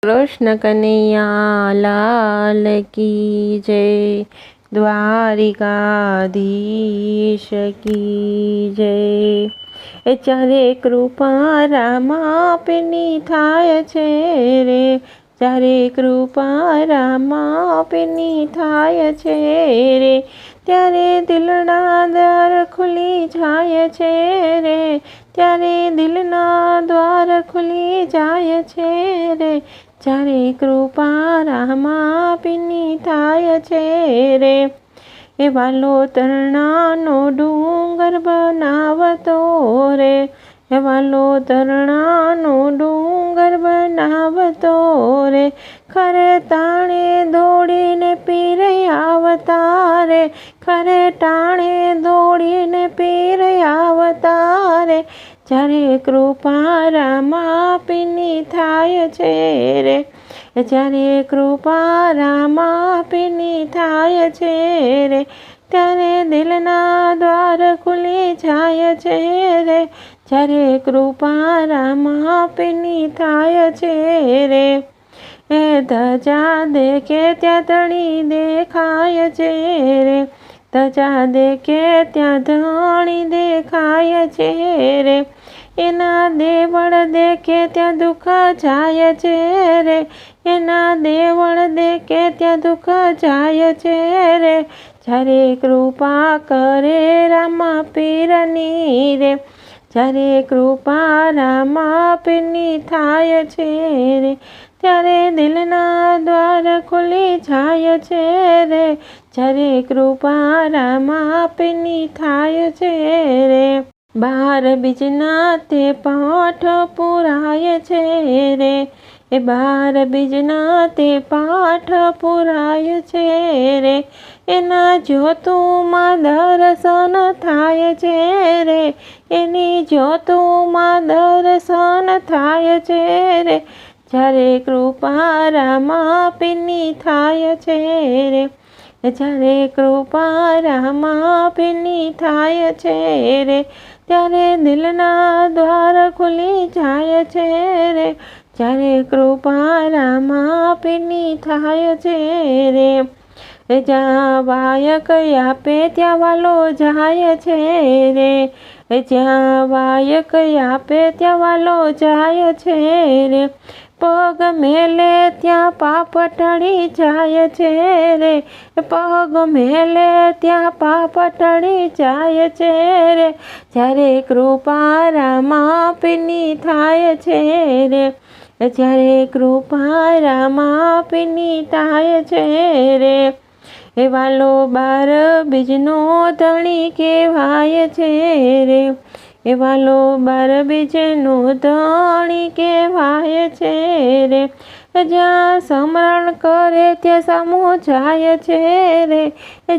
કૃષ્ણ કનૈયા લાલ કી જય, દ્વારિકાધીશ કી જય। જ્યારે કૃપા રામા આપની થાય છે રે, જ્યારે કૃપા રામા આપની થાય છે રે, ત્યારે દિલના દ્વાર ખુલી જાય છે રે, ત્યારે દિલના દ્વાર ખુલી જાય છે રે, જ્યારે કૃપા રામા આપની થાય છે રે। એ વાલો તરણાનો ડુંગર બનાવતો રે, એ વાલો તરણાનો ડુંગર બનાવતો રે, ખરે તાણે દોડીને પીરે આવતા રે, ખરે ટાણે દોડીને પીરે આવતા રે, જ્યારે કૃપા રામા આપની થાય છે રે, જ્યારે કૃપા રામા આપની થાય છે રે, ત્યારે દિલના દ્વાર ખુલી જાય છે રે, જ્યારે કૃપા રામા આપની થાય છે રે। એ ધજા દેખે ત્યાં ધણી દેખાય છે રે, ધજા દેખે ત્યાં ધણી દેખાય છે રે, એના દેવળ દેખે ત્યાં દુઃખ જાય છે રે, એના દેવળ દેખે ત્યાં દુઃખ જાય છે રે, જ્યારે કૃપા કરે રામા પીરની રે, જ્યારે કૃપા રામા આપની થાય છે રે, ત્યારે દિલના દ્વાર ખુલી જાય છે રે, જ્યારે કૃપા રામા આપની થાય છે રે। 12 બીજના તે પાઠ પુરાય છે રે, એ 12 બીજના તે પાઠ પુરાય છે રે, એના જ્યોતુમાં દર્શન થાય છે રે, એની જ્યોતુમાં દર્શન થાય છે રે, જ્યારે કૃપા રામા આપની થાય છે રે, જ્યારે કૃપા રામા આપની થાય છે રે, ત્યારે દિલના દ્વાર ખુલી જાય છે રે, જ્યારે કૃપા રામા આપની થાય છે રે। જ્યાં વાયક આપે ત્યાં વાલો જાય છે રે, જ્યાં વાયક આપે ત્યાં વાલો જાય છે રે, પગ મેલે ત્યાં પાપ ટળી જાય છે રે, પગ મેલે ત્યાં પાપ ટળી જાય છે રે, જ્યારે કૃપા રામા આપની થાય છે રે, જ્યારે કૃપા રામા આપની થાય છે રે। એ વાલો 12 બીજનો ધણી કહેવાય છે રે, એ વાલો 12 બીજનો ધણી કહેવાય છે રે, જ્યાં સ્મરણ કરે ત્યાં સામો જાય છે રે,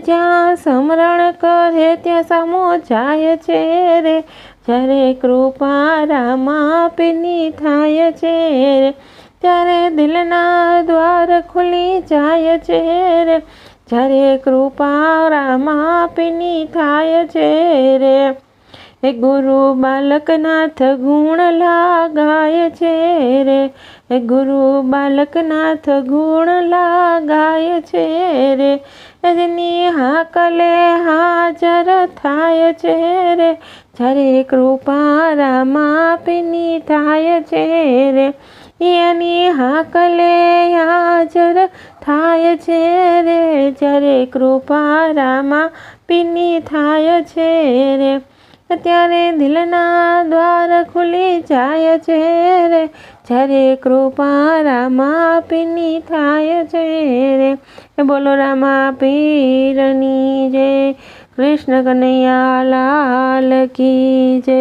જ્યાં સ્મરણ કરે ત્યાં સામો જાય છે રે, જ્યારે કૃપા રામા આપની થાય છે રે, ત્યારે દિલના દ્વાર ખુલી જાય છે રે, જ્યારે કૃપા રામા આપની થાય છે રે। એ ગુરુ બાલકનાથ ગુણ લાગાય છે રે, એ ગુરુ બાલકનાથ ગુણ લાગાય છે રે, એની હાકલે હાજર થાય છે રે, જ્યારે કૃપા રામા આપની થાય છે રે, એની હાકલે હાજર થાય છે રે, જ્યારે કૃપા રામા આપની થાય છે રે, ત્યારે દિલના દ્વાર ખુલી જાય છે રે, જ્યારે કૃપા રામા આપની થાય છે રે। બોલો રામા પીરની જય, કૃષ્ણ કનૈયા લાલ કી જય।